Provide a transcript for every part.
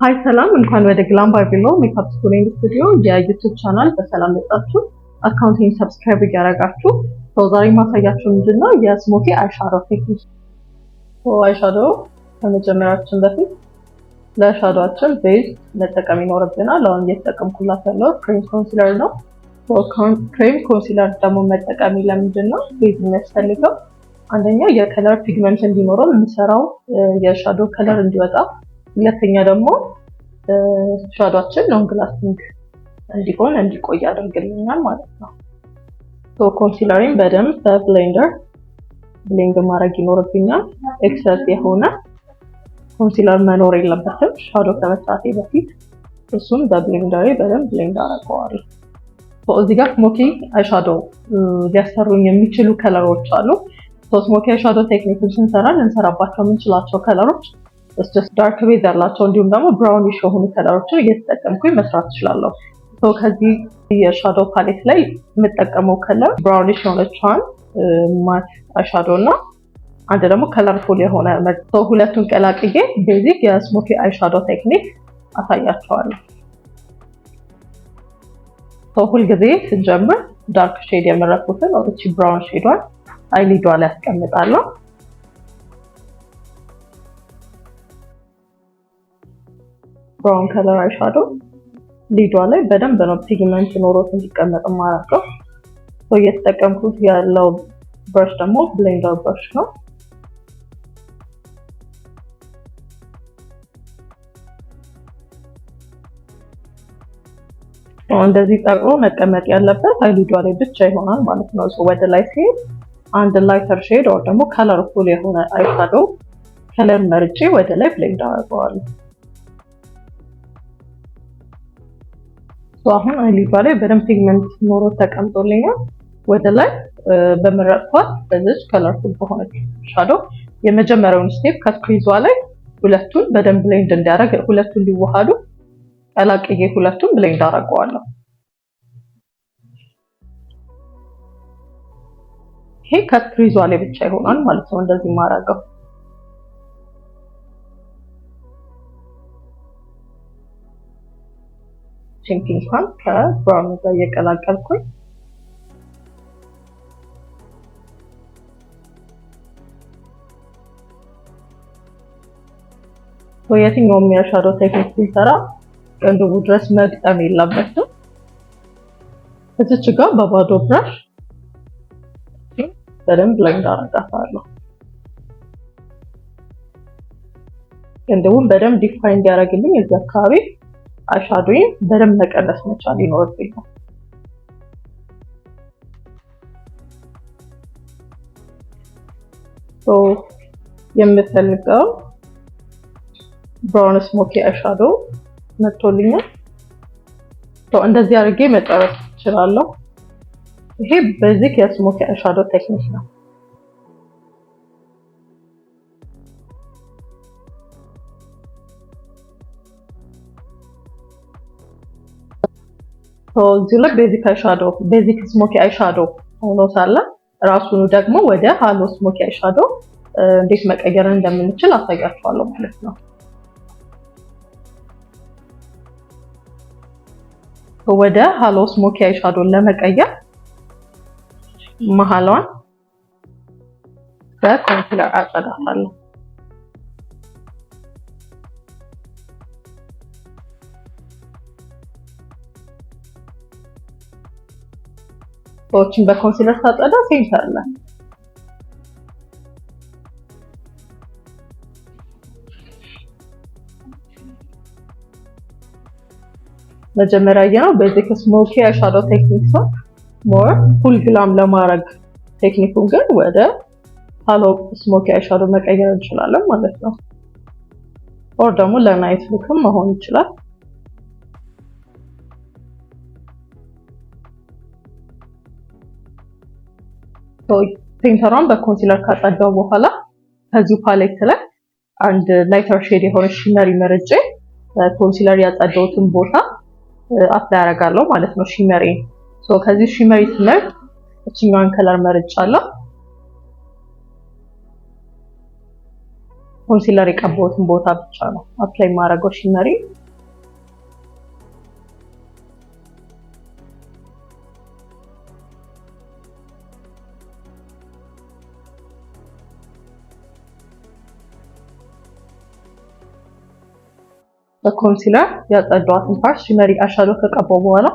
ሃይ ሰላም እንኳን ወደ ግላም ባቢሎ ሜካፕ ስቱዲዮ የዩቲዩብ ቻናል በሰላም መጣችሁ። አካውንቴን ሰብስክራይብ ያደረጋችሁ ዛሬ ማሳያችሁ ምንድነው የስሞኪ አይሻዶ ቴክኒክ። አይሻዶ ከመጀመራችን በፊት ለሻዶአችን ቤዝ መጠቀም ይኖርብናል። አሁን እየተጠቀምኩላት ያለው ክሬም ኮንሲለር ነው። ክሬም ኮንሲለር ደግሞ መጠቀም ለምንድነው ቤዝ የሚያስፈልገው? አንደኛ የከለር ፒግመንት እንዲኖረው የምሰራው የሻዶ ከለር እንዲወጣ፣ ሁለተኛ ደግሞ ሻዶአችን ሎንግ ላስቲንግ እንዲሆን እንዲቆይ ያደርግልኛል ማለት ነው። ኮንሲለሪን በደንብ በብሌንደር ብሌንድ ማድረግ ይኖርብኛል። ኤክሰስ የሆነ ኮንሲለር መኖር የለበትም ሻዶ ከመስራቴ በፊት። እሱን በብሌንደር በደንብ ብሌንድ አደርገዋለሁ። እዚህ ጋር ስሞኪ አይሻዶ ሊያሰሩኝ የሚችሉ ከለሮች አሉ። ስሞኪ አይሻዶ ቴክኒክን ስንሰራ ልንሰራባቸው የምንችላቸው ከለሮች ዳርክ ቤዝ ያላቸው እንዲሁም ደግሞ ብራውኒሽ የሆኑ ከለሮችን እየተጠቀምኩኝ መስራት እችላለሁ። ከዚህ የሻዶ ፓሌት ላይ የምጠቀመው ከለር ብራውኒሽ የሆነችዋን ማት አይሻዶ እና አንድ ደግሞ ከለርፉል የሆነ ሁለቱን ቀላቅዬ ቤዚክ የስሞኪ አይሻዶ ቴክኒክ አሳያቸዋለሁ። ሁልጊዜ ስንጀምር ዳርክ ሼድ የመረጥኩትን እቺ ብራውን ሼዷን አይሊዷ ላይ አስቀምጣለሁ። ብራውን ከለር አይሻዶ ሊዷ ላይ በደንብ ነው ፒግመንት ኖሮት እንዲቀመጥ ማድረገው። እየተጠቀምኩት ያለው ብረሽ ደግሞ ብሌንደር ብረሽ ነው። እንደዚህ ጠቅሮ መቀመጥ ያለበት አይሊዷ ላይ ብቻ ይሆናል ማለት ነው። ወደ ላይ ሲሄድ አንድ ላይተር ሼድ ወይ ደግሞ ከለርፉል የሆነ አይሻዶ ከለር መርጬ ወደ ላይ ብሌንድ አደርገዋለሁ። አሁን አይሊዷ ላይ በደንብ ፒግመንት ኖሮ ተቀምጦልኛል። ወደ ላይ በመረጥኳት በዚህ ከለርፉል በሆነች ሻዶ የመጀመሪያውን ስቴፕ ከክሪዟ ላይ ሁለቱን በደንብ ብሌንድ እንዲያደርግ ሁለቱን ሊዋሃዱ ቀላቅዬ ሁለቱን ብሌንድ አደርገዋለሁ። ይሄ ከክሪዟ ላይ ብቻ ይሆናል ማለት ነው እንደዚህ ማድረገው። ፒንኳን ከብራውን ጋር እየቀላቀልኩኝ የትኛውም የሻዶ ቴክኒክ ሲሰራ ቅንድቡ ድረስ መግጠም የለበትም። እዚች ጋር በባዶ ብራሽ በደንብ ብሌንድ አደርጋታለሁ። ቅንድቡን በደንብ ዲፋይን እንዲያደርግልኝ እዚህ አካባቢ አይሻዶዬን በደንብ መቀነስ መቻል ይኖርብኛል። የምፈልገው ብራውን ስሞኪ አይሻዶ መጥቶልኛል። እንደዚህ አድርጌ መጨረስ እችላለሁ። ይሄ ቤዚክ የስሞኪ አይሻዶ ቴክኒክ ነው። እዚህ ላይ ቤዚክ ስሞኪ አይሻዶ ሆኖ ሳለ ራሱን ደግሞ ወደ ሃሎ ስሞኪ አይሻዶ እንዴት መቀየር እንደምንችል አሳያችኋለሁ ማለት ነው። ወደ ሃሎ ስሞኪ አይሻዶ ለመቀየር መሃሏን በኮንሲለር አጸዳታለሁ። ሰዎችን በኮንሲለር ሳጸዳ ሴንተር ላይ መጀመሪያ ያለው ቤዚክ ስሞኪ አይሻዶ ቴክኒክ ነው። ሞር ፉል ግላም ለማድረግ ቴክኒኩን ግን ወደ ሃሎ ስሞኪ አይሻዶ መቀየር እንችላለን ማለት ነው። ኦር ደግሞ ለናይት ሉክም መሆን ይችላል። ፔንተሯን በኮንሲለር ካጸዳው በኋላ ከዚሁ ፓሌት ላይ አንድ ላይተር ሼድ የሆነ ሺመሪ መርጬ ኮንሲለር ያጸዳውትን ቦታ አፕላይ አደርጋለሁ ማለት ነው። ሺመሪ ከዚህ ሺመሪ ስመርጥ እችኛዋን ከለር መርጫለሁ። ኮንሲለር የቀባሁትን ቦታ ብቻ ነው አፕላይ ማድረገው ሺመሪ። በኮንሲለር ያጸዳኋትን ፓርት ሺመሪ አሻዶ ከቀባው በኋላ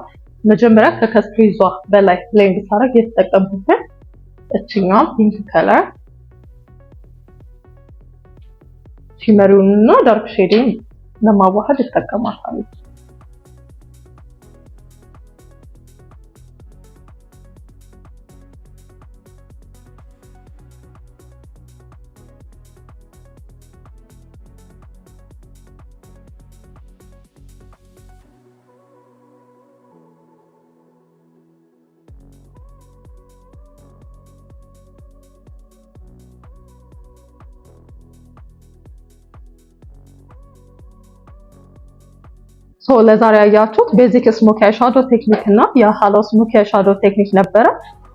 መጀመሪያ ከከስፕሪዟ በላይ ብሌንድ ሳደርግ የተጠቀምኩት እችኛው ፒንክ ከለር ሺመሪውንና ዳርክ ሼዲንግ ለማዋሃድ እጠቀማታለሁ። ለዛሬ ያያችሁት ቤዚክ ስሞኪ አይሻዶ ቴክኒክ እና የሃሎ ስሞኪ አይሻዶ ቴክኒክ ነበረ።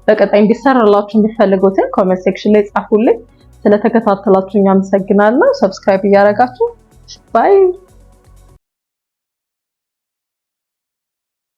በቀጣይ እንዲሰራላችሁ የምትፈልጉትን ኮሜንት ሴክሽን ላይ ጻፉልኝ። ስለተከታተላችሁኝ አመሰግናለሁ። ሰብስክራይብ እያደረጋችሁ ባይ